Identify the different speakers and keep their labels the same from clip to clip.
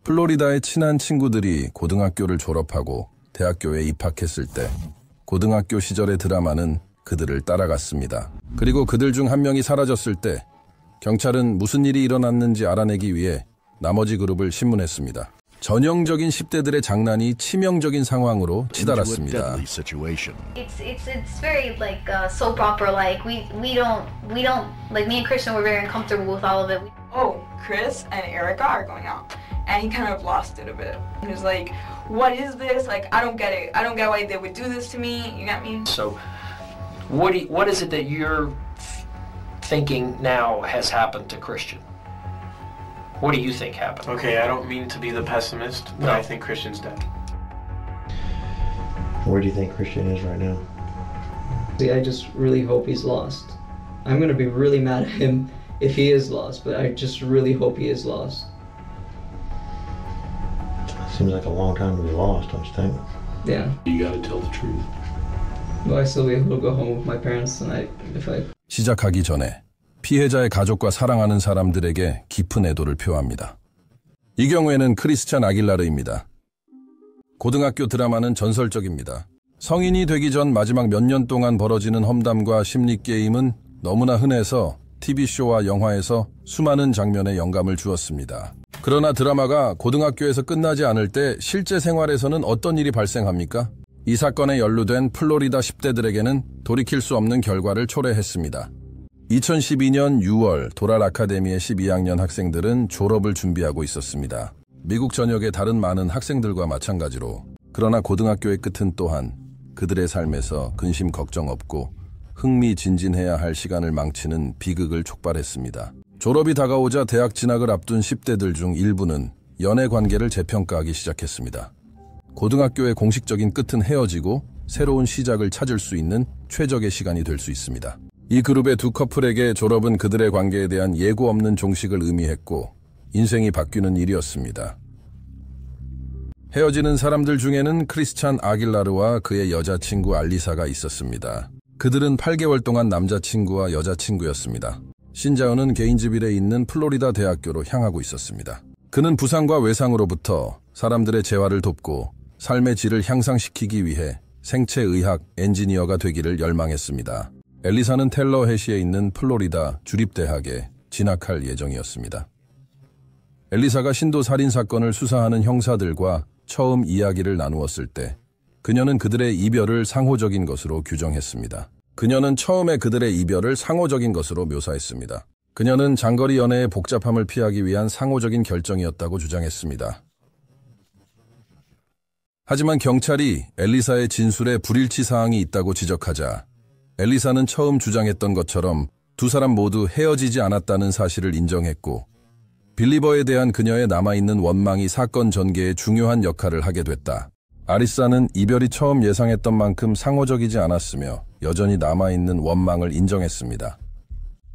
Speaker 1: 플로리다의 친한 친구들이 고등학교를 졸업하고 대학교에 입학했을 때 고등학교 시절의 드라마는 그들을 따라갔습니다. 그리고 그들 중 한 명이 사라졌을 때 경찰은 무슨 일이 일어났는지 알아내기 위해 나머지 그룹을 신문했습니다. 전형적인 10대들의 장난이 치명적인 상황으로 치달았습니다.
Speaker 2: It's very like soap opera like. We don't like me and Christian were very uncomfortable with all of it.
Speaker 3: Oh, Chris and Erica are going out. And he kind of lost it a bit. He was like, what is this? Like, I don't get it. I don't get why they would do this to me. You get me?
Speaker 4: So, what is it that you're thinking now has happened to Christian? What do you think happened?
Speaker 5: Okay, I don't mean to be the pessimist, but I think Christian's dead.
Speaker 6: Where do you think Christian is right now?
Speaker 7: I just really hope he's lost. I'm gonna be really mad at him if he is lost, but I just really hope he is lost.
Speaker 6: Seems like a long time to be lost, don't you think?
Speaker 7: Yeah.
Speaker 5: You gotta tell the truth.
Speaker 7: Will I still be able to go home with my parents tonight if I...
Speaker 1: 시작하기 전에 피해자의 가족과 사랑하는 사람들에게 깊은 애도를 표합니다. 이 경우에는 크리스찬 아길라르입니다. 고등학교 드라마는 전설적입니다. 성인이 되기 전 마지막 몇 년 동안 벌어지는 험담과 심리게임은 너무나 흔해서 TV쇼와 영화에서 수많은 장면에 영감을 주었습니다. 그러나 드라마가 고등학교에서 끝나지 않을 때 실제 생활에서는 어떤 일이 발생합니까? 이 사건에 연루된 플로리다 10대들에게는 돌이킬 수 없는 결과를 초래했습니다. 2012년 6월 도랄 아카데미의 12학년 학생들은 졸업을 준비하고 있었습니다. 미국 전역의 다른 많은 학생들과 마찬가지로. 그러나 고등학교의 끝은 또한 그들의 삶에서 근심 걱정 없고 흥미진진해야 할 시간을 망치는 비극을 촉발했습니다. 졸업이 다가오자 대학 진학을 앞둔 10대들 중 일부는 연애 관계를 재평가하기 시작했습니다. 고등학교의 공식적인 끝은 헤어지고 새로운 시작을 찾을 수 있는 최적의 시간이 될 수 있습니다. 이 그룹의 두 커플에게 졸업은 그들의 관계에 대한 예고 없는 종식을 의미했고 인생이 바뀌는 일이었습니다. 헤어지는 사람들 중에는 크리스찬 아길라르와 그의 여자친구 알리사가 있었습니다. 그들은 8개월 동안 남자친구와 여자친구였습니다. 신자은은 게인즈빌에 있는 플로리다 대학교로 향하고 있었습니다. 그는 부상과 외상으로부터 사람들의 재활을 돕고 삶의 질을 향상시키기 위해 생체의학 엔지니어가 되기를 열망했습니다. 엘리사는 텔러헤시에 있는 플로리다 주립대학에 진학할 예정이었습니다. 엘리사가 신도 살인 사건을 수사하는 형사들과 처음 이야기를 나누었을 때 그녀는 그들의 이별을 상호적인 것으로 규정했습니다. 그녀는 처음에 그들의 이별을 상호적인 것으로 묘사했습니다. 그녀는 장거리 연애의 복잡함을 피하기 위한 상호적인 결정이었다고 주장했습니다. 하지만 경찰이 엘리사의 진술에 불일치 사항이 있다고 지적하자 엘리사는 처음 주장했던 것처럼 두 사람 모두 헤어지지 않았다는 사실을 인정했고 빌리버에 대한 그녀의 남아있는 원망이 사건 전개에 중요한 역할을 하게 됐다. 아리사는 이별이 처음 예상했던 만큼 상호적이지 않았으며 여전히 남아있는 원망을 인정했습니다.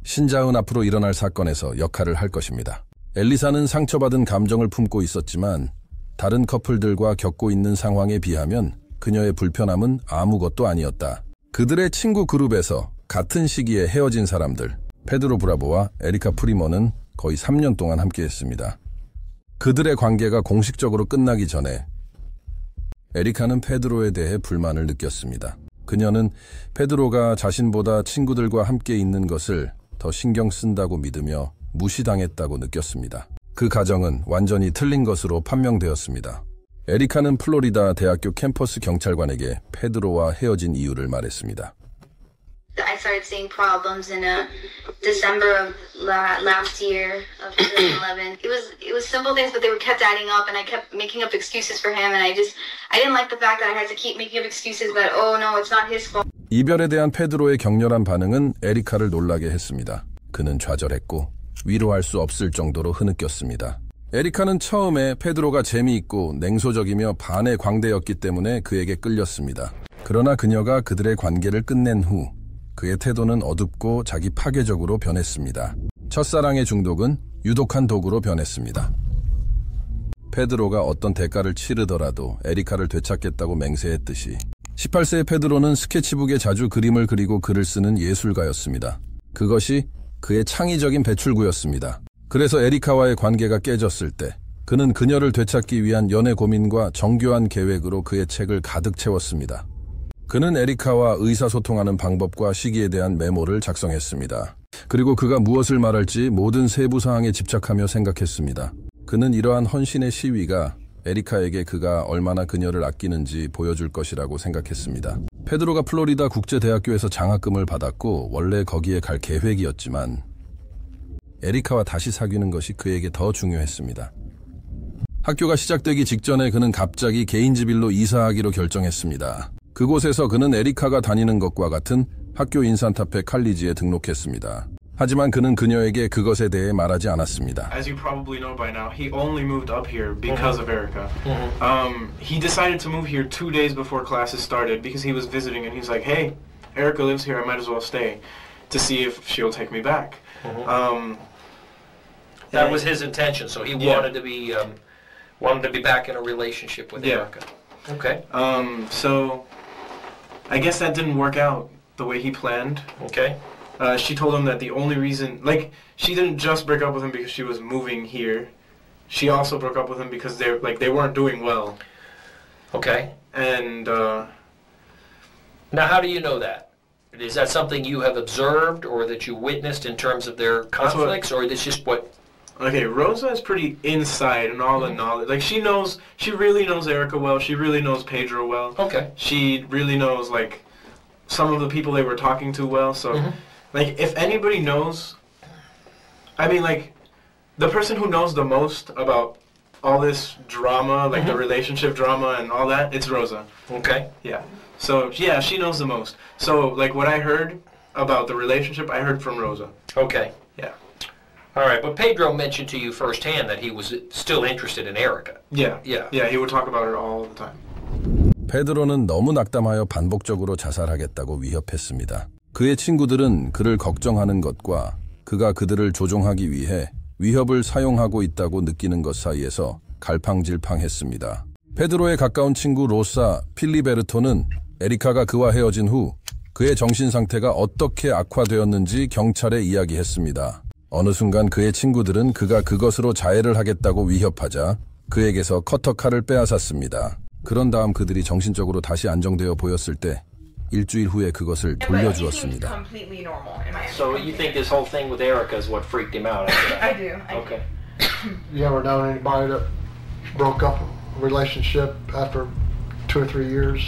Speaker 1: 신자은 앞으로 일어날 사건에서 역할을 할 것입니다. 엘리사는 상처받은 감정을 품고 있었지만 다른 커플들과 겪고 있는 상황에 비하면 그녀의 불편함은 아무것도 아니었다. 그들의 친구 그룹에서 같은 시기에 헤어진 사람들, 페드로 브라보와 에리카 프리머는 거의 3년 동안 함께했습니다. 그들의 관계가 공식적으로 끝나기 전에 에리카는 페드로에 대해 불만을 느꼈습니다. 그녀는 페드로가 자신보다 친구들과 함께 있는 것을 더 신경 쓴다고 믿으며 무시당했다고 느꼈습니다. 그 가정은 완전히 틀린 것으로 판명되었습니다. 에리카는 플로리다 대학교 캠퍼스 경찰관에게 페드로와 헤어진 이유를 말했습니다.
Speaker 2: I started seeing problems in December of last year of 2011. It was simple things, but they were kept adding up, and I kept making up excuses for him, and I didn't like the fact that I had to keep making up excuses, but oh no, it's not his fault.
Speaker 1: 이별에 대한 페드로의 격렬한 반응은 에리카를 놀라게 했습니다. 그는 좌절했고 위로할 수 없을 정도로 흐느꼈습니다. 에리카는 처음에 페드로가 재미있고 냉소적이며 반의 광대였기 때문에 그에게 끌렸습니다. 그러나 그녀가 그들의 관계를 끝낸 후 그의 태도는 어둡고 자기 파괴적으로 변했습니다. 첫사랑의 중독은 유독한 독으로 변했습니다. 페드로가 어떤 대가를 치르더라도 에리카를 되찾겠다고 맹세했듯이 18세의 페드로는 스케치북에 자주 그림을 그리고 글을 쓰는 예술가였습니다. 그것이 그의 창의적인 배출구였습니다. 그래서 에리카와의 관계가 깨졌을 때 그는 그녀를 되찾기 위한 연애 고민과 정교한 계획으로 그의 책을 가득 채웠습니다. 그는 에리카와 의사소통하는 방법과 시기에 대한 메모를 작성했습니다. 그리고 그가 무엇을 말할지 모든 세부 사항에 집착하며 생각했습니다. 그는 이러한 헌신의 시위가 에리카에게 그가 얼마나 그녀를 아끼는지 보여줄 것이라고 생각했습니다. 페드로가 플로리다 국제대학교에서 장학금을 받았고 원래 거기에 갈 계획이었지만 에리카와 다시 사귀는 것이 그에게 더 중요했습니다. 학교가 시작되기 직전에 그는 갑자기 개인지빌로 이사하기로 결정했습니다. 그곳에서 그는 에리카가 다니는 것과 같은 학교 인산타페 칼리지에 등록했습니다. 하지만 그는 그녀에게 그것에 대해 말하지 않았습니다.
Speaker 5: As you probably know by now, he only moved up here because of Erica. He decided to move here 2 days before classes started because he was visiting and he's like, hey, Erica lives here, I might as well stay to see if she'll take me back.
Speaker 4: That was his intention, so he wanted to be back in a relationship with Erica. Okay.
Speaker 5: So I guess that didn't work out the way he planned.
Speaker 4: Okay.
Speaker 5: She told him that the only reason, like, she didn't just break up with him because she was moving here. She also broke up with him because they weren't doing well.
Speaker 4: Okay.
Speaker 5: And
Speaker 4: now, how do you know that? Is that something you have observed or that you witnessed in terms of their conflicts, or is this just what?
Speaker 5: Okay, Rosa is pretty inside and all the knowledge. Like, she really knows Erica well. She really knows Pedro well.
Speaker 4: Okay.
Speaker 5: She really knows, like, some of the people they were talking to well. So, like, if anybody knows, I mean, like, the person who knows the most about all this drama, like the relationship drama and all that, it's Rosa.
Speaker 4: Okay.
Speaker 5: Yeah. So, yeah, she knows the most. So, like, what I heard about the relationship, I heard from Rosa.
Speaker 4: Okay.
Speaker 5: Yeah.
Speaker 4: All right, but Pedro mentioned to you firsthand that he was still interested in Erica.
Speaker 5: Yeah.
Speaker 4: Yeah.
Speaker 5: Yeah, he would talk about her all the time.
Speaker 1: 페드로는 너무 낙담하여 반복적으로 자살하겠다고 위협했습니다. 그의 친구들은 그를 걱정하는 것과 그가 그들을 조종하기 위해 위협을 사용하고 있다고 느끼는 것 사이에서 갈팡질팡했습니다. 페드로의 가까운 친구 로사 필리베르토는 에리카가 그와 헤어진 후 그의 정신 상태가 어떻게 악화되었는지 경찰에 이야기했습니다. 어느 순간 그의 친구들은 그가 그것으로 자해를 하겠다고 위협하자 그에게서 커터칼을 빼앗았습니다. 그런 다음 그들이 정신적으로 다시 안정되어 보였을 때 일주일 후에 그것을 돌려주었습니다.
Speaker 4: So you think this whole thing with Erica is what freaked him out?
Speaker 3: I do.
Speaker 4: Okay.
Speaker 8: You ever known anybody that broke up a relationship after 2 or 3 years,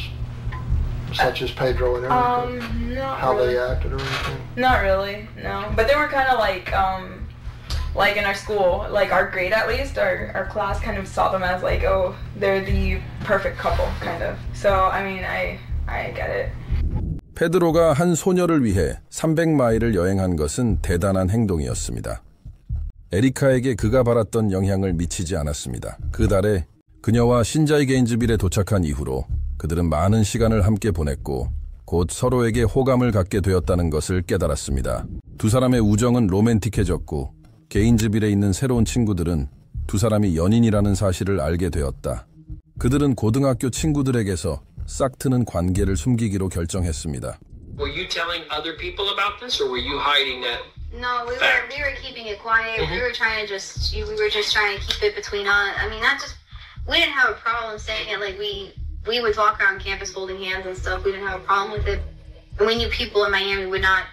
Speaker 8: such as Pedro and Erica?
Speaker 3: Not
Speaker 8: How
Speaker 3: really.
Speaker 8: they acted or anything?
Speaker 3: Not really, no. But they were kind of like in our school, like our grade at least, our class kind of saw them as like, oh, they're the perfect couple, kind of. So, I mean, I get it.
Speaker 1: 페드로가 한 소녀를 위해 300마일을 여행한 것은 대단한 행동이었습니다. 에리카에게 그가 바랐던 영향을 미치지 않았습니다. 그 달에 그녀와 신자이 게인즈빌에 도착한 이후로 그들은 많은 시간을 함께 보냈고 곧 서로에게 호감을 갖게 되었다는 것을 깨달았습니다. 두 사람의 우정은 로맨틱해졌고 게인즈빌에 있는 새로운 친구들은 두 사람이 연인이라는 사실을 알게 되었다. 그들은 고등학교 친구들에게서 싹 트는 관계를 숨기기로 결정했습니다.
Speaker 4: Were you telling other people about this, or were you hiding that?
Speaker 2: No, we were keeping it quiet. We were just trying to keep it between us. I mean, we didn't have a problem saying it. Like we would walk around campus holding hands and stuff. We didn't have a problem with it. And we knew people in Miami would not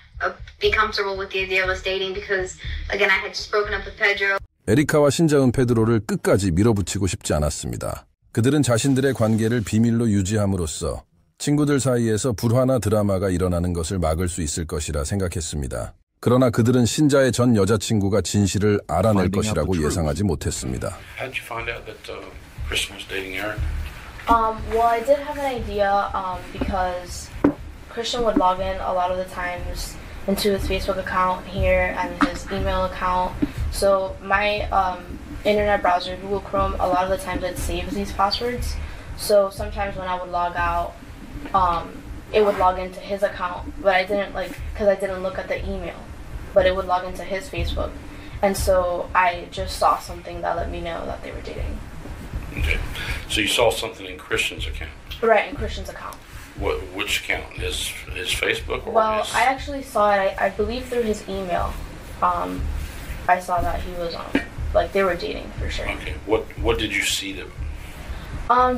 Speaker 2: be comfortable with the idea of us dating because, again, I had just broken up with Pedro.
Speaker 1: 에리카와 신자은 페드로를 끝까지 밀어붙이고 싶지 않았습니다. 그들은 자신들의 관계를 비밀로 유지함으로써 친구들 사이에서 불화나 드라마가 일어나는 것을 막을 수 있을 것이라 생각했습니다. 그러나 그들은 신자의 전 여자친구가 진실을 알아낼 것이라고 예상하지 못했습니다.
Speaker 9: How did you find out that Christian was dating Erica?
Speaker 10: Well, I did have an idea because Christian would log in a lot of the times into his Facebook account here and his email account. So my internet browser, Google Chrome, a lot of the times it saves these passwords. So sometimes when I would log out, it would log into his account, but I didn't because I didn't look at the email, but it would log into his Facebook. And so I just saw something that let me know that they were dating.
Speaker 9: Okay. So you saw something in Christian's account?
Speaker 10: Right, in Christian's account.
Speaker 9: Which account? His Facebook or
Speaker 10: Well,
Speaker 9: his...
Speaker 10: I actually saw it, I believe through his email. I saw that he was like they were dating for sure.
Speaker 9: Okay. What did you see them?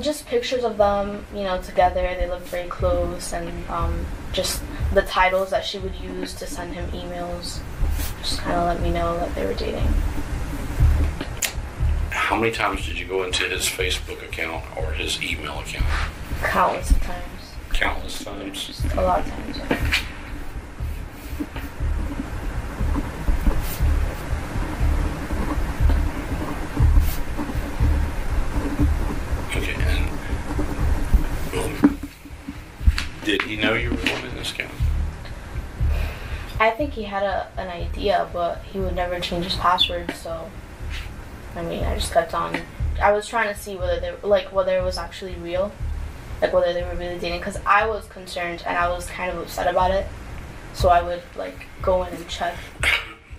Speaker 10: Just pictures of them, you know, together. They looked very close, and just the titles that she would use to send him emails just kind of let me know that they were dating.
Speaker 9: How many times did you go into his Facebook account or his email account?
Speaker 10: Countless of times.
Speaker 9: Countless times?
Speaker 10: Just a lot of times, yeah.
Speaker 9: Okay, and did he know you were going in this account?
Speaker 10: I think he had an idea, but he would never change his password, so I mean, I just kept on. I was trying to see whether whether it was actually real, like whether they were really dating, because I was concerned and I was kind of upset about it. So I would like go in and check.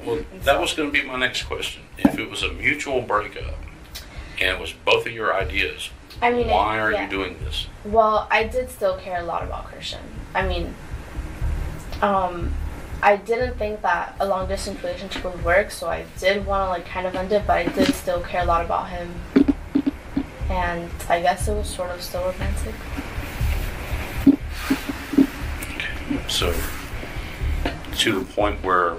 Speaker 9: Well, that was going to be my next question. If it was a mutual breakup and it was both of your ideas,
Speaker 10: I mean,
Speaker 9: why are you doing this?
Speaker 10: Well, I did still care a lot about Christian. I mean, I didn't think that a long distance relationship would work, so I did want to like kind of end it, but I did still care a lot about him. And I guess it was sort of still romantic.
Speaker 9: Okay. So, to the point where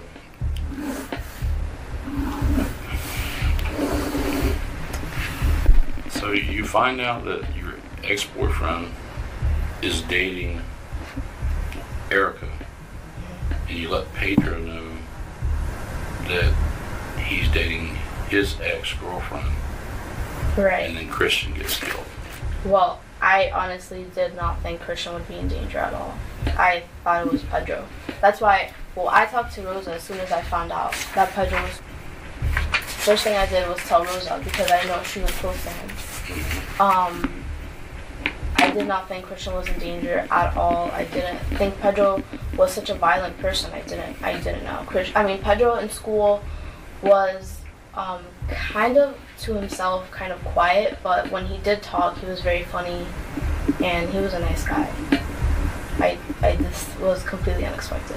Speaker 9: so you find out that your ex-boyfriend is dating Erica, and you let Pedro know that he's dating his ex-girlfriend.
Speaker 10: Right.
Speaker 9: And then Christian gets killed.
Speaker 10: Well, I honestly did not think Christian would be in danger at all. I thought it was Pedro. That's why, well, I talked to Rosa as soon as I found out that Pedro was... First thing I did was tell Rosa, because I know she was close to him. I did not think Christian was in danger at all. I didn't think Pedro was such a violent person. I didn't know. Pedro in school was kind of to himself, kind of quiet, but when he did talk, he was very funny, and he was a nice guy. This was completely unexpected.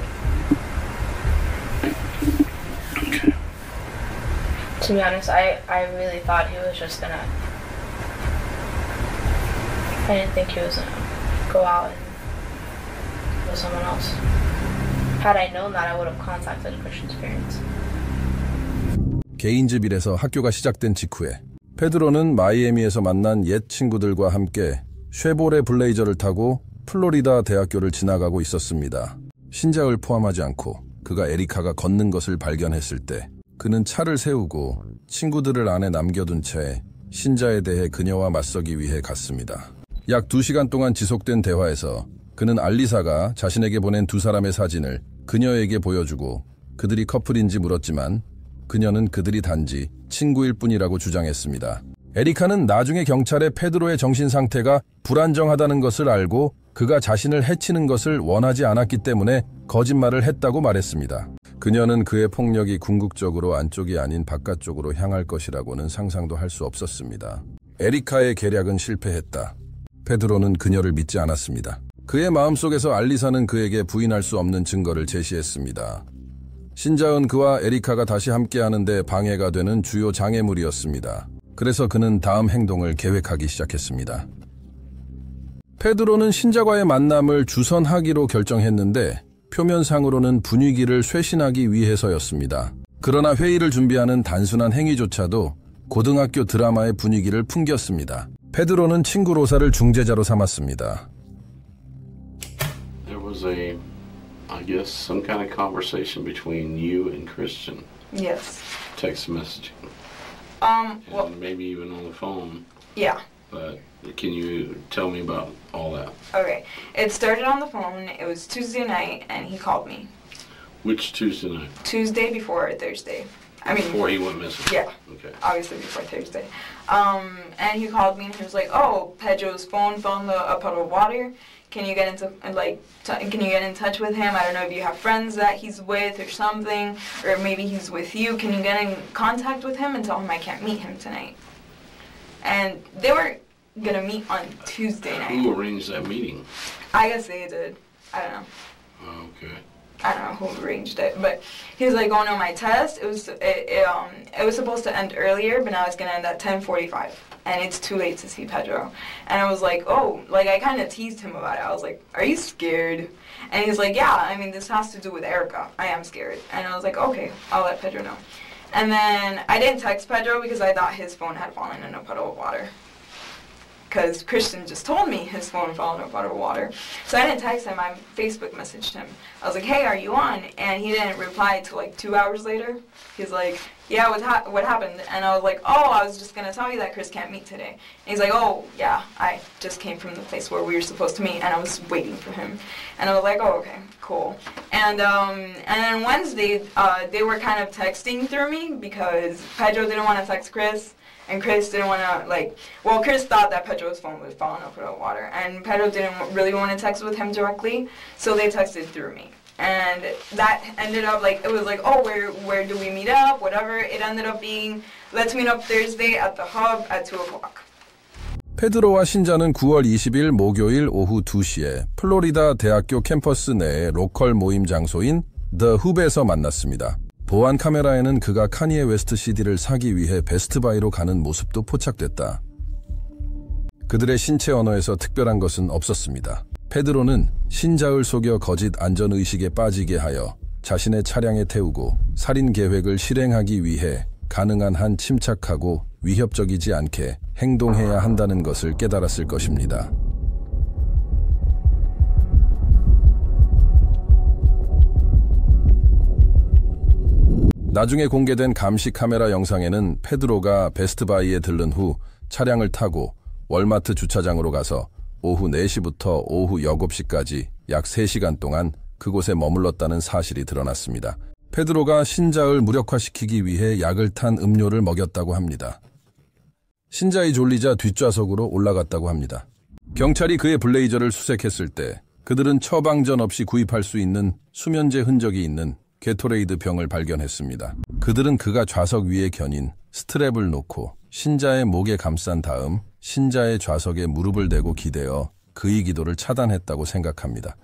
Speaker 9: Okay.
Speaker 10: To be honest, I really thought he was just gonna... I didn't think he was gonna go out and with someone else. Had I known that, I would have contacted Christian's parents.
Speaker 1: 개인집일에서 학교가 시작된 직후에 페드로는 마이애미에서 만난 옛 친구들과 함께 쉐보레 블레이저를 타고 플로리다 대학교를 지나가고 있었습니다. 신작을 포함하지 않고 그가 에리카가 걷는 것을 발견했을 때 그는 차를 세우고 친구들을 안에 남겨둔 채 신자에 대해 그녀와 맞서기 위해 갔습니다. 약 2시간 동안 지속된 대화에서 그는 알리사가 자신에게 보낸 두 사람의 사진을 그녀에게 보여주고 그들이 커플인지 물었지만 그녀는 그들이 단지 친구일 뿐이라고 주장했습니다. 에리카는 나중에 경찰에 페드로의 정신 상태가 불안정하다는 것을 알고 그가 자신을 해치는 것을 원하지 않았기 때문에 거짓말을 했다고 말했습니다. 그녀는 그의 폭력이 궁극적으로 안쪽이 아닌 바깥쪽으로 향할 것이라고는 상상도 할 수 없었습니다. 에리카의 계략은 실패했다. 페드로는 그녀를 믿지 않았습니다. 그의 마음속에서 알리사는 그에게 부인할 수 없는 증거를 제시했습니다. 신자은 그와 에리카가 다시 함께하는 데 방해가 되는 주요 장애물이었습니다. 그래서 그는 다음 행동을 계획하기 시작했습니다. 페드로는 신자과의 만남을 주선하기로 결정했는데 표면상으로는 분위기를 쇄신하기 위해서였습니다. 그러나 회의를 준비하는 단순한 행위조차도 고등학교 드라마의 분위기를 풍겼습니다. 페드로는 친구 로사를 중재자로 삼았습니다.
Speaker 9: There was I guess some kind of conversation between you and Christian.
Speaker 3: Yes.
Speaker 9: Text messaging.
Speaker 3: Well,
Speaker 9: and maybe even on the phone.
Speaker 3: Yeah.
Speaker 9: But can you tell me about all that?
Speaker 3: Okay. It started on the phone. It was Tuesday night, and he called me.
Speaker 9: Which Tuesday night?
Speaker 3: Tuesday before Thursday.
Speaker 9: Before he went missing?
Speaker 3: Yeah.
Speaker 9: Okay.
Speaker 3: Obviously before Thursday. And he called me and he was like, "Oh, Pedro's phone fell in a puddle of water. Can you get into can you get in touch with him? I don't know if you have friends that he's with or something, or maybe he's with you. Can you get in contact with him and tell him I can't meet him tonight?" And they were gonna meet on Tuesday night.
Speaker 9: Who arranged that meeting?
Speaker 3: I guess they did. I don't know.
Speaker 9: Oh, okay.
Speaker 3: I don't know who arranged it, but he was like, oh no, my test, it was supposed to end earlier, but now it's gonna end at 10:45, and it's too late to see Pedro. And I was like, oh, like I kind of teased him about it. I was like, are you scared? And he's like, yeah, I mean, this has to do with Erica. I am scared. And I was like, okay, I'll let Pedro know. And then I didn't text Pedro because I thought his phone had fallen in a puddle of water. Because Christian just told me his phone fell in a puddle of water. So I didn't text him, I Facebook messaged him. I was like, hey, are you on? And he didn't reply until like 2 hours later. He's like, yeah, what happened? And I was like, oh, I was just going to tell you that Chris can't meet today. And he's like, oh, yeah, I just came from the place where we were supposed to meet, and I was waiting for him. And I was like, oh, okay, cool. And then Wednesday, they were kind of texting through me because Pedro didn't want to text Chris. And Chris didn't want to, Chris thought that Pedro's phone was falling over the water. And Pedro didn't really want to text with him directly, so they texted through me. And that ended up, it was like, oh, where do we meet up, whatever. It ended up being, let's meet up Thursday at the hub at 2 o'clock.
Speaker 1: 페드로와 신자는 9월 20일 목요일 오후 2시에 플로리다 대학교 캠퍼스 내의 로컬 모임 장소인 The Hub에서 만났습니다. 보안 카메라에는 그가 카니에 웨스트 CD를 사기 위해 베스트바이로 가는 모습도 포착됐다. 그들의 신체 언어에서 특별한 것은 없었습니다. 페드로는 신자를 속여 거짓 안전의식에 빠지게 하여 자신의 차량에 태우고 살인 계획을 실행하기 위해 가능한 한 침착하고 위협적이지 않게 행동해야 한다는 것을 깨달았을 것입니다. 나중에 공개된 감시 카메라 영상에는 페드로가 베스트바이에 들른 후 차량을 타고 월마트 주차장으로 가서 오후 4시부터 오후 7시까지 약 3시간 동안 그곳에 머물렀다는 사실이 드러났습니다. 페드로가 신자를 무력화시키기 위해 약을 탄 음료를 먹였다고 합니다. 신자이 졸리자 뒷좌석으로 올라갔다고 합니다. 경찰이 그의 블레이저를 수색했을 때 그들은 처방전 없이 구입할 수 있는 수면제 흔적이 있는 게토레이드 병을 발견했습니다. 그들은 그가 좌석 위에 겨닌 스트랩을 놓고 신자의 목에 감싼 다음 신자의 좌석에 무릎을 대고 기대어 그의 기도를 차단했다고 생각합니다.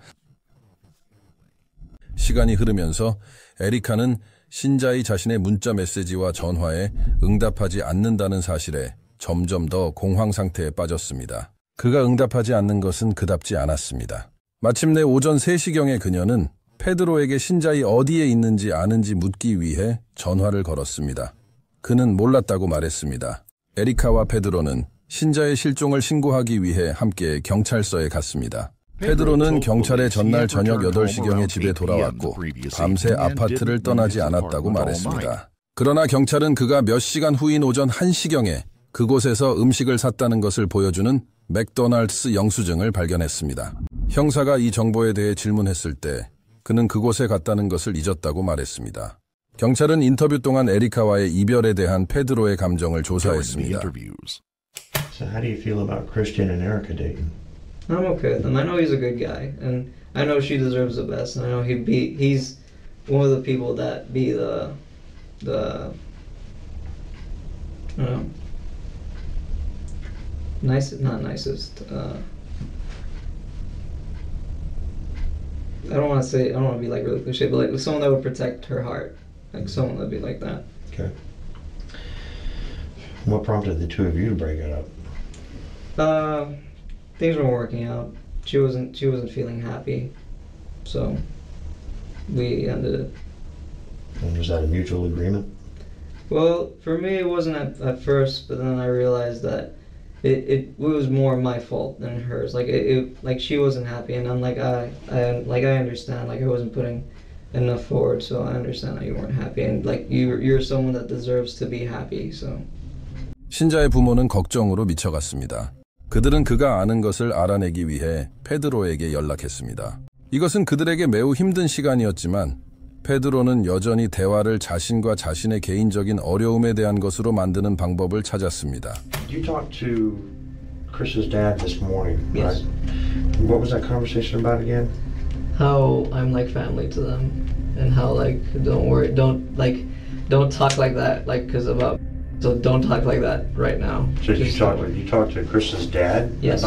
Speaker 1: 시간이 흐르면서 에리카는 신자의 자신의 문자 메시지와 전화에 응답하지 않는다는 사실에 점점 더 공황 상태에 빠졌습니다. 그가 응답하지 않는 것은 그답지 않았습니다. 마침내 오전 3시경에 그녀는 페드로에게 신자이 어디에 있는지 아는지 묻기 위해 전화를 걸었습니다. 그는 몰랐다고 말했습니다. 에리카와 페드로는 신자의 실종을 신고하기 위해 함께 경찰서에 갔습니다. 페드로는 경찰에 전날 저녁 8시경에 집에 돌아왔고 밤새 아파트를 떠나지 않았다고 말했습니다. 그러나 경찰은 그가 몇 시간 후인 오전 1시경에 그곳에서 음식을 샀다는 것을 보여주는 맥도날드스 영수증을 발견했습니다. 형사가 이 정보에 대해 질문했을 때 그는 그곳에 갔다는 것을 잊었다고 말했습니다. 경찰은 인터뷰 동안 에리카와의 이별에 대한 페드로의 감정을 조사했습니다.
Speaker 6: So how do you feel about Christian and Erica dating?
Speaker 7: I'm okay with him. I know he's a good guy, and I know she deserves the best. And I know he's one of the people that be the I don't know, not nicest. I don't want to be like really cliche, but like someone that would protect her heart, like someone that'd be like that.
Speaker 6: Okay. What prompted the two of you to break it up?
Speaker 7: Things weren't working out. She wasn't feeling happy, so we ended it.
Speaker 6: And was that a mutual agreement?
Speaker 7: Well, for me it wasn't at first, but then I realized that it was more my fault than hers. Like she wasn't happy, and I'm like I understand. Like I wasn't putting enough forward, so I understand that you weren't happy, and like you're someone that deserves to be happy. So.
Speaker 1: 신자의 부모는 걱정으로 미쳐갔습니다. 그들은 그가 아는 것을 알아내기 위해 페드로에게 연락했습니다. 이것은 그들에게 매우 힘든 시간이었지만 페드로는 여전히 대화를 자신과 자신의 개인적인 어려움에 대한 것으로 만드는 방법을 찾았습니다.
Speaker 6: You talked to Chris's dad this morning,
Speaker 7: yes.
Speaker 6: Right? What was that conversation about again?
Speaker 7: How I'm like family to them, and how like don't worry, don't talk like that, so don't talk like that right now.
Speaker 6: So you talked to Chris's dad?
Speaker 7: Yes.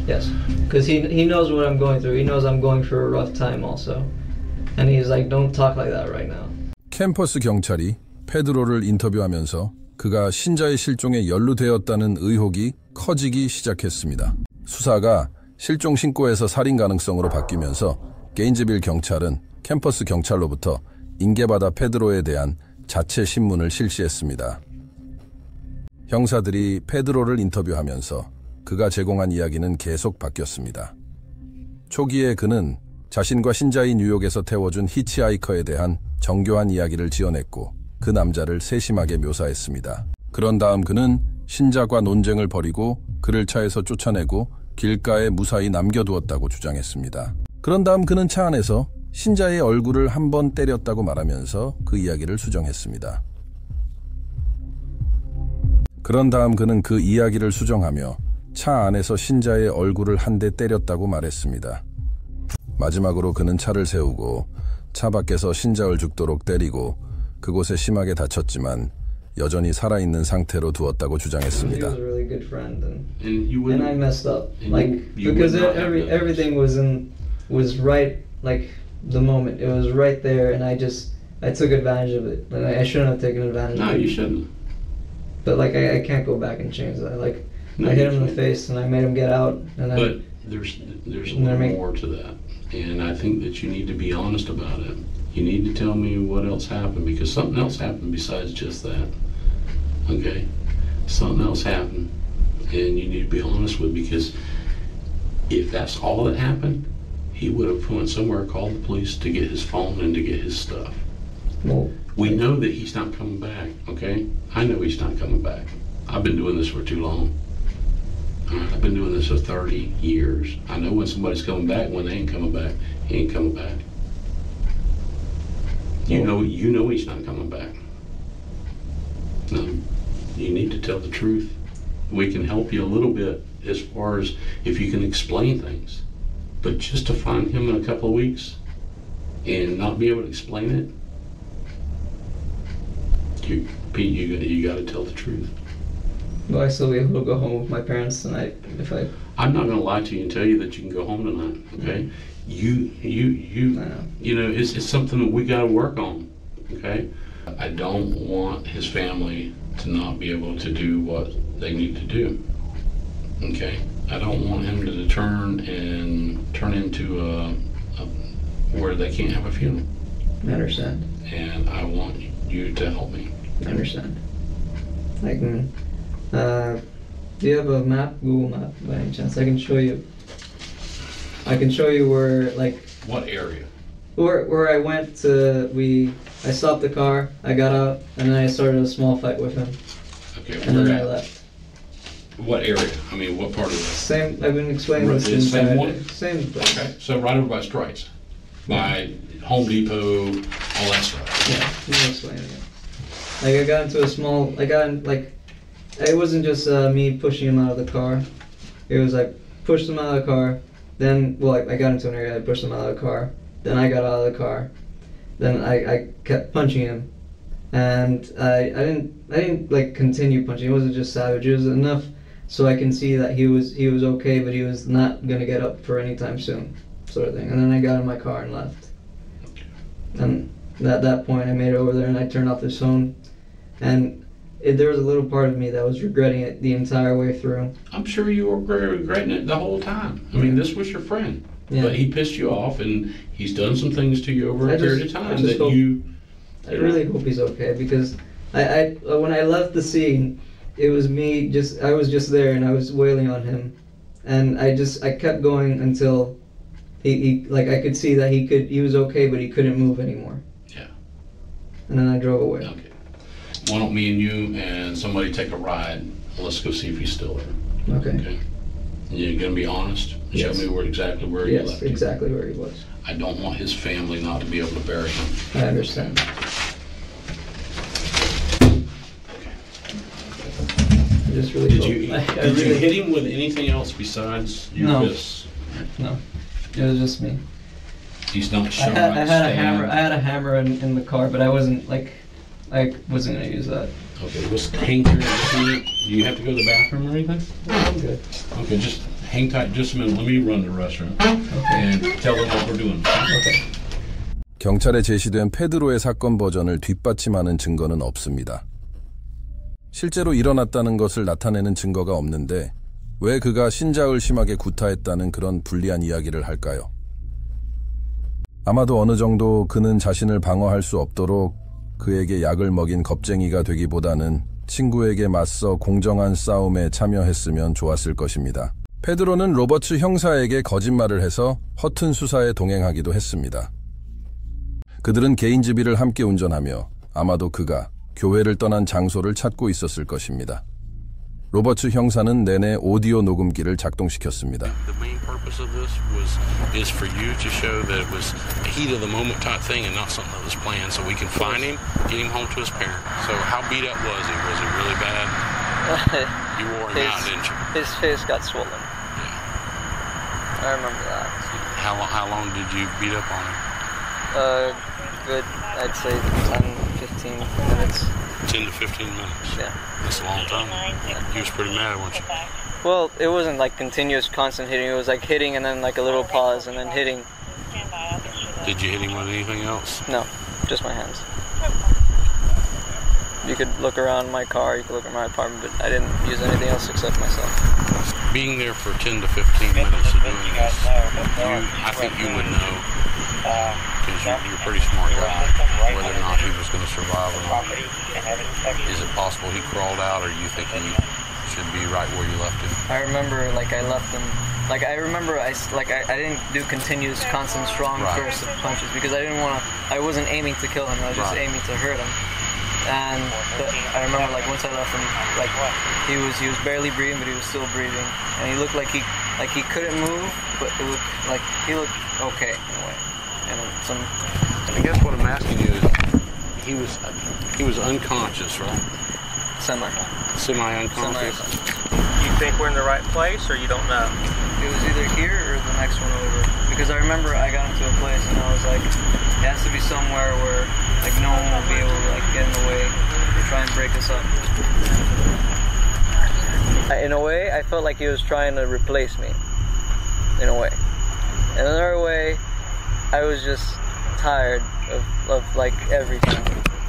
Speaker 7: Yes, because he knows what I'm going through. He knows I'm going through a rough time also. And he's like, don't talk like that right now.
Speaker 1: 캠퍼스 경찰이 페드로를 인터뷰하면서 그가 신자의 실종에 연루되었다는 의혹이 커지기 시작했습니다. 수사가 실종 신고에서 살인 가능성으로 바뀌면서 게인즈빌 경찰은 캠퍼스 경찰로부터 인계받아 페드로에 대한 자체 신문을 실시했습니다. 형사들이 페드로를 인터뷰하면서 그가 제공한 이야기는 계속 바뀌었습니다. 초기에 그는 자신과 신자인 뉴욕에서 태워준 히치하이커에 대한 정교한 이야기를 지어냈고 그 남자를 세심하게 묘사했습니다. 그런 다음 그는 신자과 논쟁을 벌이고 그를 차에서 쫓아내고 길가에 무사히 남겨두었다고 주장했습니다. 그런 다음 그는 차 안에서 신자의 얼굴을 한 번 때렸다고 말하면서 그 이야기를 수정했습니다. 그런 다음 그는 그 이야기를 수정하며 차 안에서 신자의 얼굴을 한 대 때렸다고 말했습니다. 마지막으로 그는 차를 세우고 차 밖에서 신자를 죽도록 때리고 그곳에 심하게 다쳤지만 여전히 살아있는 상태로 두었다고 주장했습니다.
Speaker 7: He was a really good friend,
Speaker 11: And you
Speaker 7: and
Speaker 11: wouldn't.
Speaker 7: I messed up,
Speaker 11: and
Speaker 7: like
Speaker 11: you
Speaker 7: because
Speaker 11: would not have done this.
Speaker 7: everything was right, like the moment it was right there, and I took advantage of it, and I shouldn't have taken advantage
Speaker 11: No,
Speaker 7: of it.
Speaker 11: you shouldn't.
Speaker 7: But like I can't go back and change that. Like
Speaker 11: No,
Speaker 7: I hit
Speaker 11: you
Speaker 7: him in the
Speaker 11: shouldn't.
Speaker 7: face, and I made him get out, and then
Speaker 11: But there's a
Speaker 7: And
Speaker 11: little
Speaker 7: they're make-
Speaker 11: more to that, and I think that you need to be honest about it. You need to tell me what else happened, because something else happened besides just that. Okay, something else happened, and you need to be honest with it, because if that's all that happened, he would have went somewhere, called the police to get his phone and to get his stuff.
Speaker 7: well,
Speaker 11: We know that he's not coming back, okay? I know he's not coming back. I've been doing this for too long. I've been doing this for 30 years. I know when somebody's coming back, when they ain't coming back, he ain't coming back. You know he's not coming back. No, you need to tell the truth. We can help you a little bit as far as if you can explain things. But just to find him in a couple of weeks and not be able to explain it, Pete, you got to tell the truth.
Speaker 7: will I still be able to go home with my parents tonight if I?
Speaker 11: I'm not going to lie to you and tell you that you can go home tonight. Okay, you know it's something that we got to work on. Okay, I don't want his family to not be able to do what they need to do. Okay, I don't want him to turn into a where they can't have a funeral.
Speaker 7: I understand.
Speaker 11: And I want you to help me.
Speaker 7: I understand. I can. Do you have a map, Google Map, by any chance? I can show you. I can show you where, like,
Speaker 11: What area?
Speaker 7: where I went to. I stopped the car. I got out, and then I started a small fight with him,
Speaker 11: Okay,
Speaker 7: and then
Speaker 11: where
Speaker 7: I
Speaker 11: at?
Speaker 7: left.
Speaker 11: What area? I mean, what part of the?
Speaker 7: Same. I've been explaining
Speaker 11: Right,
Speaker 7: this
Speaker 11: the same
Speaker 7: entire
Speaker 11: one?
Speaker 7: day. Same place.
Speaker 11: Okay, so right over by Stripes, by Home Depot, all that stuff.
Speaker 7: Yeah, I'm explaining it. Like I got into a small. It wasn't just me pushing him out of the car. It was like pushed him out of the car. Then, I got into an area. I pushed him out of the car. Then I got out of the car. Then I kept punching him, and I didn't like continue punching. It wasn't just savage. It was enough so I can see that he was okay, but he was not gonna get up for any time soon, sort of thing. And then I got in my car and left. And at that point, I made it over there and I turned off his phone, and there was a little part of me that was regretting it the entire way through.
Speaker 11: I'm sure you were regretting it the whole time. I mean, this was your friend,
Speaker 7: Yeah.
Speaker 11: but he pissed you off, and he's done some things to you over a period of time that
Speaker 7: hope,
Speaker 11: you.
Speaker 7: I really hope he's okay, because I when I left the scene, it was me I was just there and I was wailing on him, and I kept going until he I could see that he was okay, but he couldn't move anymore.
Speaker 11: Yeah.
Speaker 7: And then I drove away.
Speaker 11: Okay. Why don't me and you and somebody take a ride? Let's go see if he's still there.
Speaker 7: Okay.
Speaker 11: Okay. And you're gonna be honest and
Speaker 7: Yes.
Speaker 11: show me exactly where you
Speaker 7: Yes,
Speaker 11: left him.
Speaker 7: exactly where he was.
Speaker 11: I don't want his family not to be able to bury him.
Speaker 7: I understand. I just really
Speaker 11: Did
Speaker 7: hope-
Speaker 11: you
Speaker 7: I
Speaker 11: did you
Speaker 7: really-
Speaker 11: hit him with anything else besides your
Speaker 7: No.
Speaker 11: fists?
Speaker 7: No, it was just me.
Speaker 11: He's not
Speaker 7: I
Speaker 11: shot.
Speaker 7: had a
Speaker 11: stabbed.
Speaker 7: hammer. I had a hammer in the car, but I wasn't gonna use that.
Speaker 11: Okay, let's hang here and see. Do you have to go to the bathroom or anything?
Speaker 7: No, I'm good.
Speaker 11: Okay, just hang tight just a minute. Let me run to the restroom
Speaker 7: Okay.
Speaker 11: and tell them what we're doing.
Speaker 7: Okay.
Speaker 1: 경찰에 제시된 페드로의 사건 버전을 뒷받침하는 증거는 없습니다. 실제로 일어났다는 것을 나타내는 증거가 없는데 왜 그가 신자을 심하게 구타했다는 그런 불리한 이야기를 할까요? 아마도 어느 정도 그는 자신을 방어할 수 없도록 그에게 약을 먹인 겁쟁이가 되기보다는 친구에게 맞서 공정한 싸움에 참여했으면 좋았을 것입니다. 페드로는 로버츠 형사에게 거짓말을 해서 허튼 수사에 동행하기도 했습니다. 그들은 개인지비를 함께 운전하며 아마도 그가 교회를 떠난 장소를 찾고 있었을 것입니다. 로버츠 형사는 내내 오디오 녹음기를 작동시켰습니다.
Speaker 11: The main purpose of this is for you to show that it was a heat of the moment type thing and not something that was planned, so we can find him, get him home to his parents. So how beat up was he? Was he really bad? You wore him out, didn't you?
Speaker 7: His face got swollen.
Speaker 11: Yeah.
Speaker 7: I remember that.
Speaker 11: How long did you beat up on him?
Speaker 7: Good, I'd say 10, 15 minutes.
Speaker 11: 10 to 15 minutes.
Speaker 7: Yeah.
Speaker 11: That's a long time. He was pretty mad, wasn't you?
Speaker 7: Well, it wasn't like continuous, constant hitting. It was like hitting and then like a little pause and then hitting.
Speaker 11: Did you hit him with anything else?
Speaker 7: No, just my hands. You could look around my car, you could look at my apartment, but I didn't use anything else except myself.
Speaker 11: Being there for 10 to 15 minutes of doing this, I think you would know, because you're a pretty smart guy, whether or not he was going to survive or not. Is it possible he crawled out, or you think he should be right where you left him?
Speaker 7: I remember like I left him, like I remember I didn't do continuous, constant, strong bursts of punches because I wasn't aiming to kill him, I was just aiming to hurt him. And I remember like once I left him, like he was barely breathing, but he was still breathing, and he looked like he couldn't move, but it looked like he looked okay in a way. And
Speaker 11: I guess what I'm asking you is, he was unconscious, right? Semi-unconscious.
Speaker 12: You think we're in the right place, or you don't know?
Speaker 7: It was either here or the next one over. Because I remember I got into a place and I was like, it has to be somewhere where like no one will be able to like get in the way or try and break us up. In a way, I felt like he was trying to replace me. In a way. In another way, I was just tired of like everything.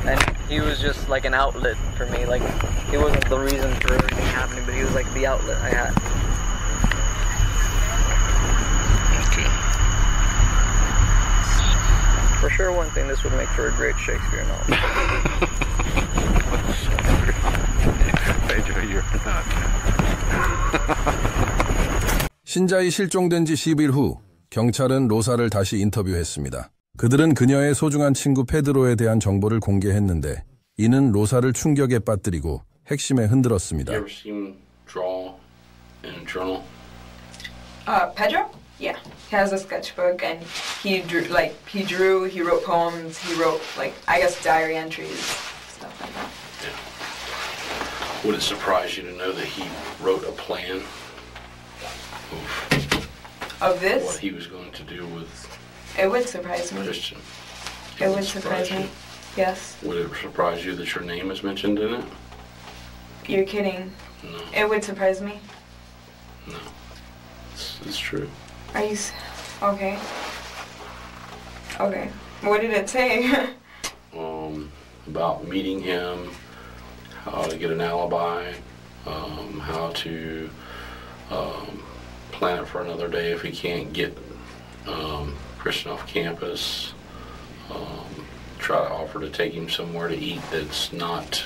Speaker 7: And he was just like an outlet for me. Like he wasn't the reason for everything happening, but he was like the outlet I had.
Speaker 11: Okay.
Speaker 7: For sure, one thing, this would make for a great Shakespeare novel.
Speaker 11: Pedro, you're not.
Speaker 1: 신자이 실종된 지 10일 후 경찰은 로사를 다시 인터뷰했습니다. 그들은 그녀의 소중한 친구 페드로에 대한 정보를 공개했는데 이는 로사를 충격에 빠뜨리고 핵심에 흔들었습니다.
Speaker 11: You ever seen him draw in a journal?
Speaker 3: Pedro? Yeah, he has a sketchbook and he drew, he wrote poems, he wrote like, I guess diary entries, stuff like that.
Speaker 11: Yeah. Would it surprise you to know that he wrote a plan
Speaker 3: of this?
Speaker 11: What he was going to do with
Speaker 3: It would surprise me.
Speaker 11: Christian?
Speaker 3: It would surprise me. Yes.
Speaker 11: Would it surprise you that your name is mentioned in it?
Speaker 3: You're kidding.
Speaker 11: No.
Speaker 3: It would surprise me.
Speaker 11: No. It's true.
Speaker 3: Are you... Okay. Okay. What did it say?
Speaker 11: About meeting him, how to get an alibi, how to plan it for another day if he can't get Christian off campus, try to offer to take him somewhere to eat that's not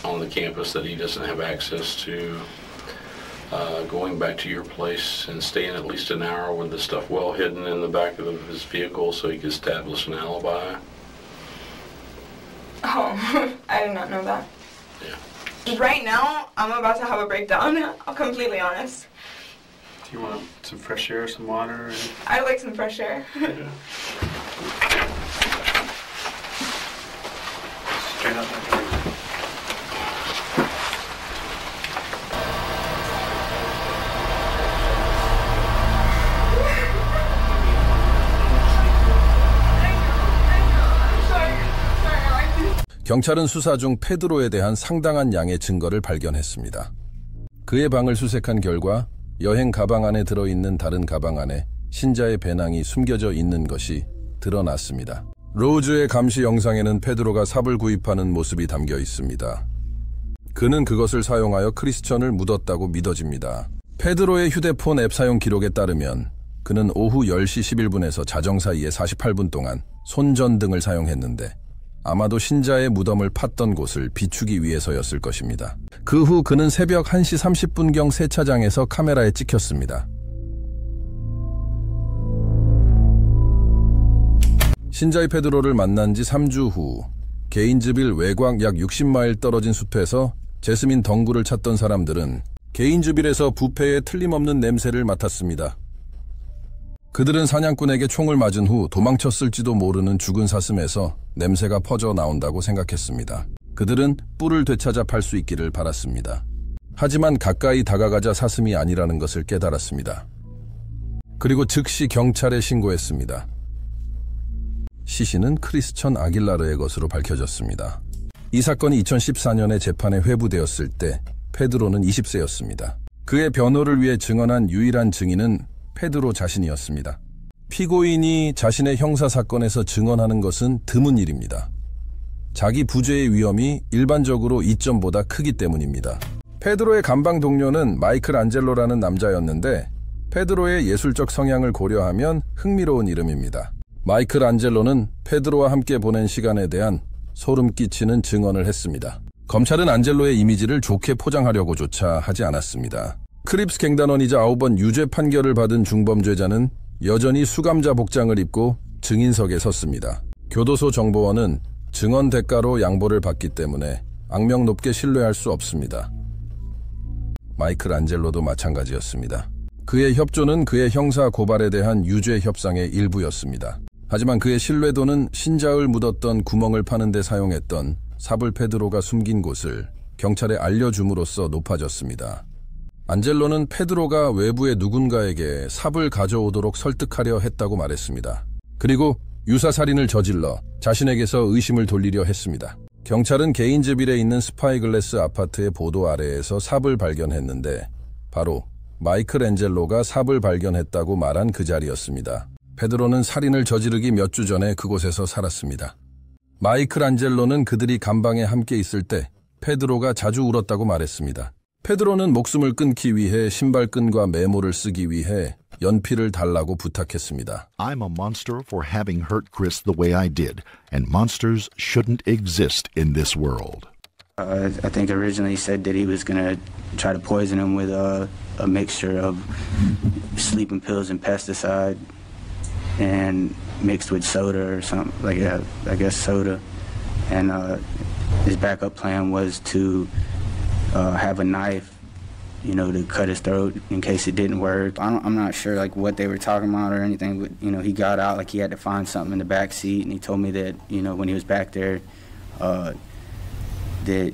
Speaker 11: on the campus that he doesn't have access to, going back to your place and staying at least an hour with the stuff well hidden in the back of his vehicle so he could establish an alibi.
Speaker 3: Oh, I did not know that.
Speaker 11: Yeah.
Speaker 3: Right now, I'm about to have a breakdown. I'm completely honest.
Speaker 5: Do you want some fresh air, some water?
Speaker 3: I'd like some fresh air.
Speaker 5: Yeah. Straight out like
Speaker 1: 경찰은 수사 중 페드로에 대한 상당한 양의 증거를 발견했습니다. 그의 방을 수색한 결과 여행 가방 안에 들어있는 다른 가방 안에 신자의 배낭이 숨겨져 있는 것이 드러났습니다. 로즈의 감시 영상에는 페드로가 삽을 구입하는 모습이 담겨 있습니다. 그는 그것을 사용하여 크리스천을 묻었다고 믿어집니다. 페드로의 휴대폰 앱 사용 기록에 따르면 그는 오후 10시 11분에서 자정 사이에 48분 동안 손전등을 사용했는데 아마도 신자의 무덤을 팠던 곳을 비추기 위해서였을 것입니다. 그 후 그는 새벽 1시 30분경 세차장에서 카메라에 찍혔습니다. 신자의 페드로를 만난 지 3주 후 게인즈빌 외곽 약 60마일 떨어진 숲에서 제스민 덩굴을 찾던 사람들은 게인즈빌에서 부패의 틀림없는 냄새를 맡았습니다. 그들은 사냥꾼에게 총을 맞은 후 도망쳤을지도 모르는 죽은 사슴에서 냄새가 퍼져 나온다고 생각했습니다. 그들은 뿔을 되찾아 팔 수 있기를 바랐습니다. 하지만 가까이 다가가자 사슴이 아니라는 것을 깨달았습니다. 그리고 즉시 경찰에 신고했습니다. 시신은 크리스천 아길라르의 것으로 밝혀졌습니다. 이 사건이 2014년에 재판에 회부되었을 때 페드로는 20세였습니다. 그의 변호를 위해 증언한 유일한 증인은 페드로 자신이었습니다. 피고인이 자신의 형사사건에서 증언하는 것은 드문 일입니다. 자기 부재의 위험이 일반적으로 이점보다 크기 때문입니다. 페드로의 감방 동료는 마이클 안젤로라는 남자였는데 페드로의 예술적 성향을 고려하면 흥미로운 이름입니다. 마이클 안젤로는 페드로와 함께 보낸 시간에 대한 소름 끼치는 증언을 했습니다. 검찰은 안젤로의 이미지를 좋게 포장하려고조차 하지 않았습니다. 크립스 갱단원이자 9번 유죄 판결을 받은 중범죄자는 여전히 수감자 복장을 입고 증인석에 섰습니다. 교도소 정보원은 증언 대가로 양보를 받기 때문에 악명 높게 신뢰할 수 없습니다. 마이클 안젤로도 마찬가지였습니다. 그의 협조는 그의 형사 고발에 대한 유죄 협상의 일부였습니다. 하지만 그의 신뢰도는 신자을 묻었던 구멍을 파는 데 사용했던 삽을 페드로가 숨긴 곳을 경찰에 알려줌으로써 높아졌습니다. 안젤로는 페드로가 외부의 누군가에게 삽을 가져오도록 설득하려 했다고 말했습니다. 그리고 유사살인을 저질러 자신에게서 의심을 돌리려 했습니다. 경찰은 게인즈빌에 있는 스파이글래스 아파트의 보도 아래에서 삽을 발견했는데 바로 마이클 안젤로가 삽을 발견했다고 말한 그 자리였습니다. 페드로는 살인을 저지르기 몇 주 전에 그곳에서 살았습니다. 마이클 안젤로는 그들이 감방에 함께 있을 때 페드로가 자주 울었다고 말했습니다. 페드로는 목숨을 끊기 위해 신발끈과 메모를 쓰기 위해 연필을 달라고 부탁했습니다.
Speaker 13: I'm a monster for having hurt Chris the way I did, and monsters shouldn't exist in this world.
Speaker 14: I think originally he said that he was going to try to poison him with a mixture of sleeping pills and pesticide and mixed with soda or something, like I guess soda. And his backup plan was to have a knife, you know, to cut his throat in case it didn't work. I'm not sure like what they were talking about or anything, but you know, he got out like he had to find something in the back seat, and he told me that, you know, when he was back there, that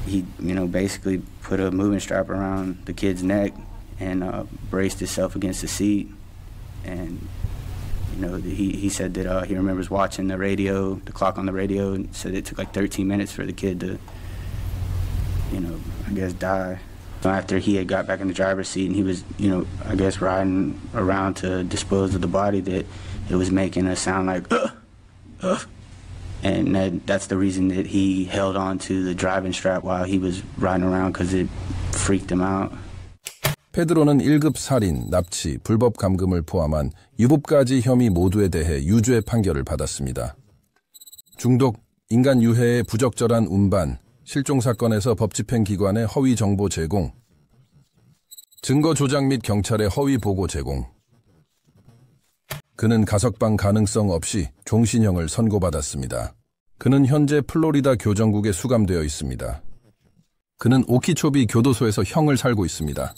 Speaker 14: he, you know, basically put a moving strap around the kid's neck and braced himself against the seat. And you know, he said that he remembers watching the radio, the clock on the radio, and said it took like 13 minutes for the kid to, you know, I guess die. So after he had got back in the driver's seat and he was, you know, I guess riding around to dispose of the body, that it was making a sound like, and that's the reason that he held on to the driving strap while he was riding around, because it freaked him out.
Speaker 1: 페드로는 1급 살인, 납치, 불법 감금을 포함한 7가지 혐의 모두에 대해 유죄 판결을 받았습니다. 중독, 인간 유해의 부적절한 운반, 실종 사건에서 법집행기관의 허위 정보 제공, 증거 조작 및 경찰의 허위 보고 제공. 그는 가석방 가능성 없이 종신형을 선고받았습니다. 그는 현재 플로리다 교정국에 수감되어 있습니다. 그는 오키초비 교도소에서 형을 살고 있습니다.